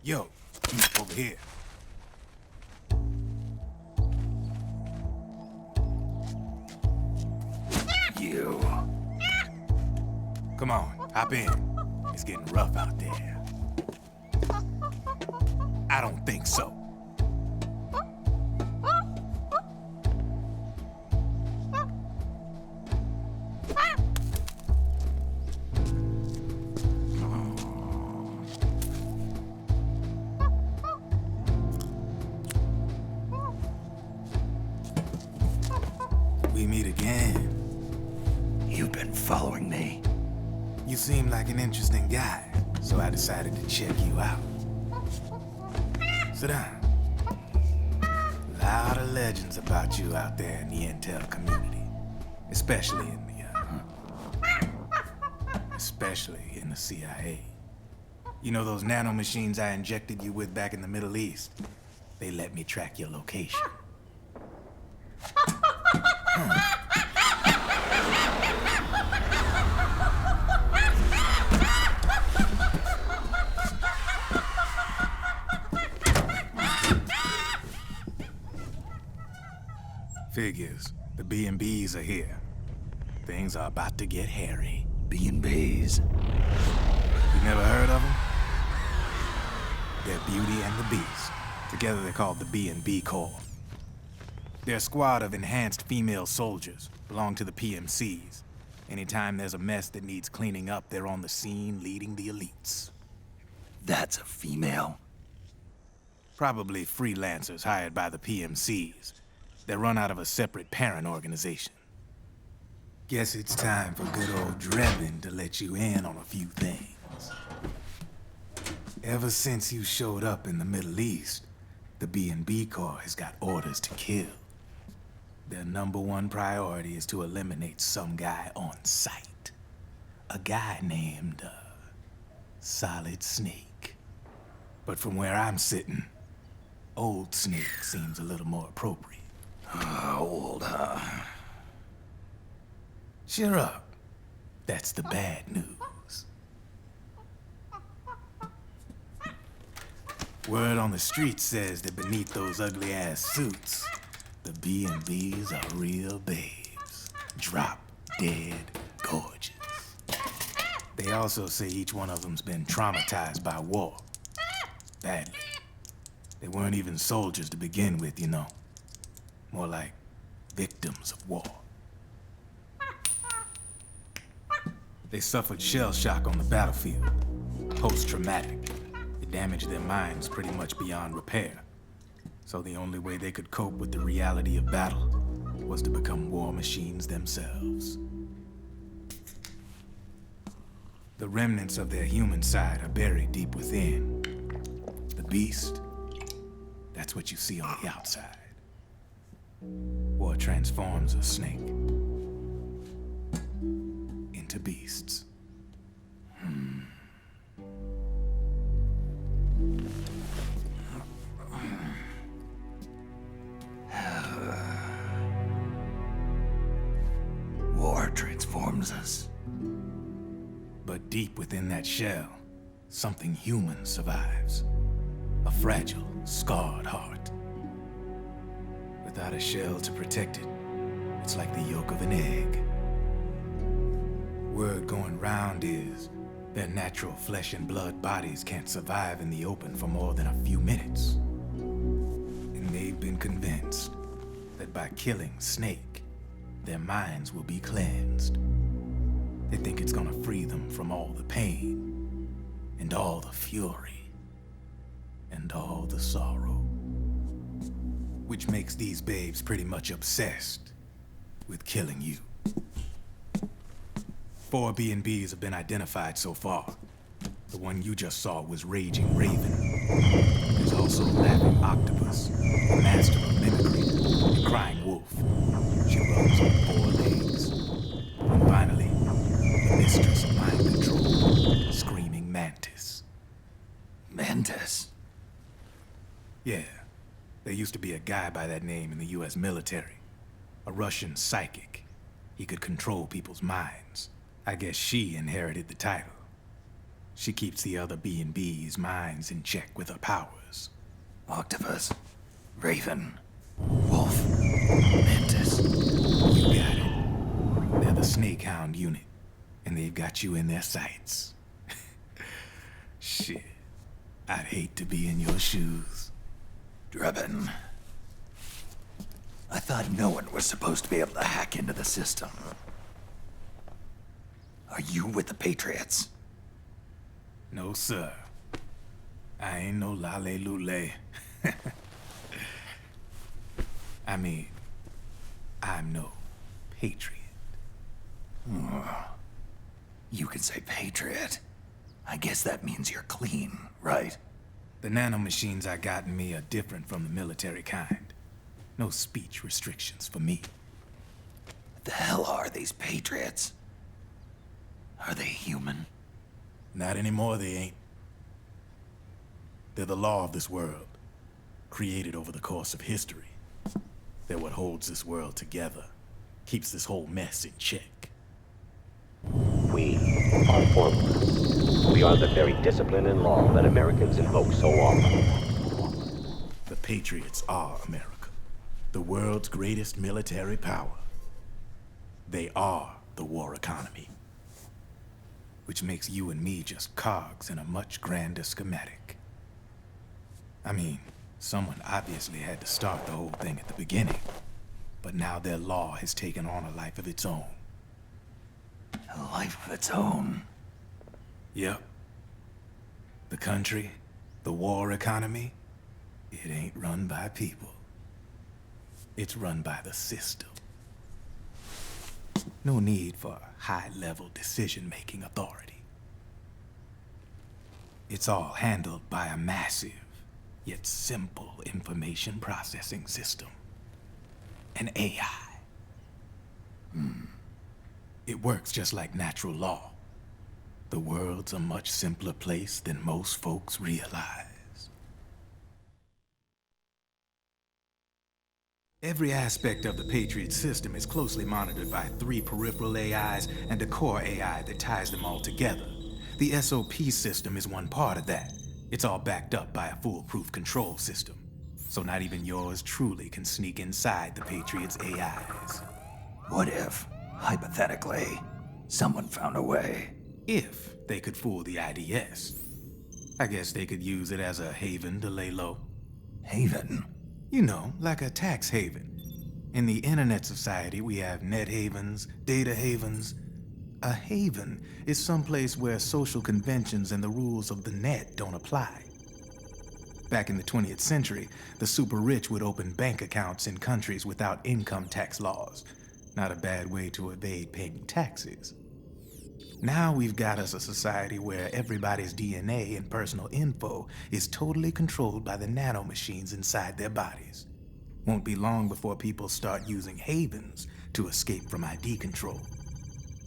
Yo, over here. You. Come on, hop in. It's getting rough out there. I don't think so. We meet again. You've been following me. You seem like an interesting guy, so I decided to check you out. Sit down. A lot of legends about you out there in the intel community, especially in the CIA. You know those nanomachines I injected you with back in the Middle East? They let me track your location. Figures. The B&Bs are here. Things are about to get hairy. B&Bs. You never heard of them? They're Beauty and the Beast. Together they're called the B&B Corps. They're a squad of enhanced female soldiers, belong to the PMCs. Anytime there's a mess that needs cleaning up, they're on the scene leading the elites. That's a female? Probably freelancers hired by the PMCs. They're run out of a separate parent organization. Guess it's time for good old Drebin to let you in on a few things. Ever since you showed up in the Middle East, the B&B Corps has got orders to kill. Their #1 priority is to eliminate some guy on sight. A guy named, Solid Snake. But from where I'm sitting, Old Snake seems a little more appropriate. Old, huh? Cheer up. That's the bad news. Word on the street says that beneath those ugly-ass suits, the B&Bs are real babes. Drop dead gorgeous. They also say each one of them's been traumatized by war. Badly. They weren't even soldiers to begin with, you know. More like victims of war. They suffered shell shock on the battlefield. Post-traumatic. It damaged their minds pretty much beyond repair. So the only way they could cope with the reality of battle was to become war machines themselves. The remnants of their human side are buried deep within. The beast, that's what you see on the outside. War transforms a snake into beasts. War transforms us. But deep within that shell, something human survives. A fragile, scarred heart. Without a shell to protect it, it's like the yolk of an egg. Word going round is their natural flesh and blood bodies can't survive in the open for more than a few minutes. And they've been convinced that by killing Snake, their minds will be cleansed. They think it's gonna free them from all the pain, and all the fury, and all the sorrow. Which makes these babes pretty much obsessed with killing you. 4 B&Bs have been identified so far. The one you just saw was Raging Raven. There's also Laughing Octopus, the master of mimicry, and Crying Wolf. She runs on 4 legs. And finally, the mistress of mind control, Screaming Mantis. Mantis? Yeah. There used to be a guy by that name in the US military. A Russian psychic. He could control people's minds. I guess she inherited the title. She keeps the other B&B's minds in check with her powers. Octopus. Raven. Wolf. Mantis. You got it. They're the Snakehound unit, and they've got you in their sights. Shit. I'd hate to be in your shoes. Drebin. I thought no one was supposed to be able to hack into the system. Are you with the Patriots? No, sir. I ain't no lale-lule. I mean, I'm no patriot. You can say Patriot. I guess that means you're clean, right? The nanomachines I got in me are different from the military kind. No speech restrictions for me. What the hell are these Patriots? Are they human? Not anymore, they ain't. They're the law of this world, created over the course of history. They're what holds this world together, keeps this whole mess in check. We are formless. We are the very discipline and law that Americans invoke so often. The Patriots are America, the world's greatest military power. They are the war economy, which makes you and me just cogs in a much grander schematic. I mean, someone obviously had to start the whole thing at the beginning, but now their law has taken on a life of its own. A life of its own. Yep. The country, the war economy, it ain't run by people. It's run by the system. No need for high-level decision-making authority. It's all handled by a massive, yet simple information processing system. An AI. It works just like natural law. The world's a much simpler place than most folks realize. Every aspect of the Patriot system is closely monitored by 3 peripheral AIs and a core AI that ties them all together. The SOP system is one part of that. It's all backed up by a foolproof control system. So not even yours truly can sneak inside the Patriots' AIs. What if, hypothetically, someone found a way? If they could fool the IDS. I guess they could use it as a haven to lay low. Haven? You know, like a tax haven. In the internet society, we have net havens, data havens. A haven is someplace where social conventions and the rules of the net don't apply. Back in the 20th century, the super rich would open bank accounts in countries without income tax laws. Not a bad way to evade paying taxes. Now we've got us a society where everybody's DNA and personal info is totally controlled by the nanomachines inside their bodies. Won't be long before people start using havens to escape from ID control.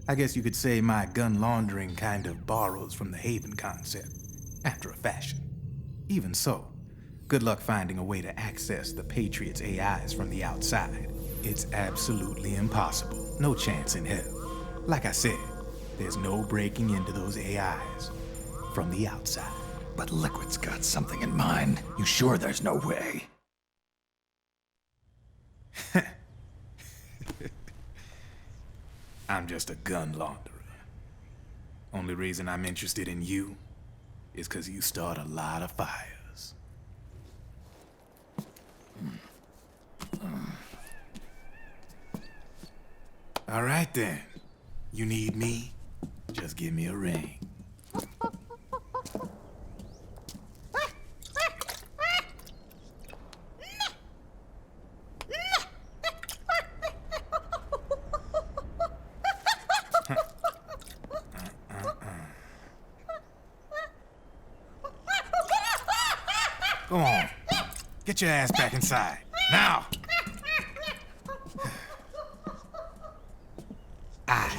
I guess you could say my gun laundering kind of borrows from the haven concept, after a fashion. Even so, good luck finding a way to access the Patriots' AIs from the outside. It's absolutely impossible. No chance in hell. Like I said, there's no breaking into those AIs from the outside. But Liquid's got something in mind. You sure there's no way? I'm just a gun launderer. Only reason I'm interested in you is because you start a lot of fires. All right then. You need me? Just give me a ring. Go on. Get your ass back inside. Now! I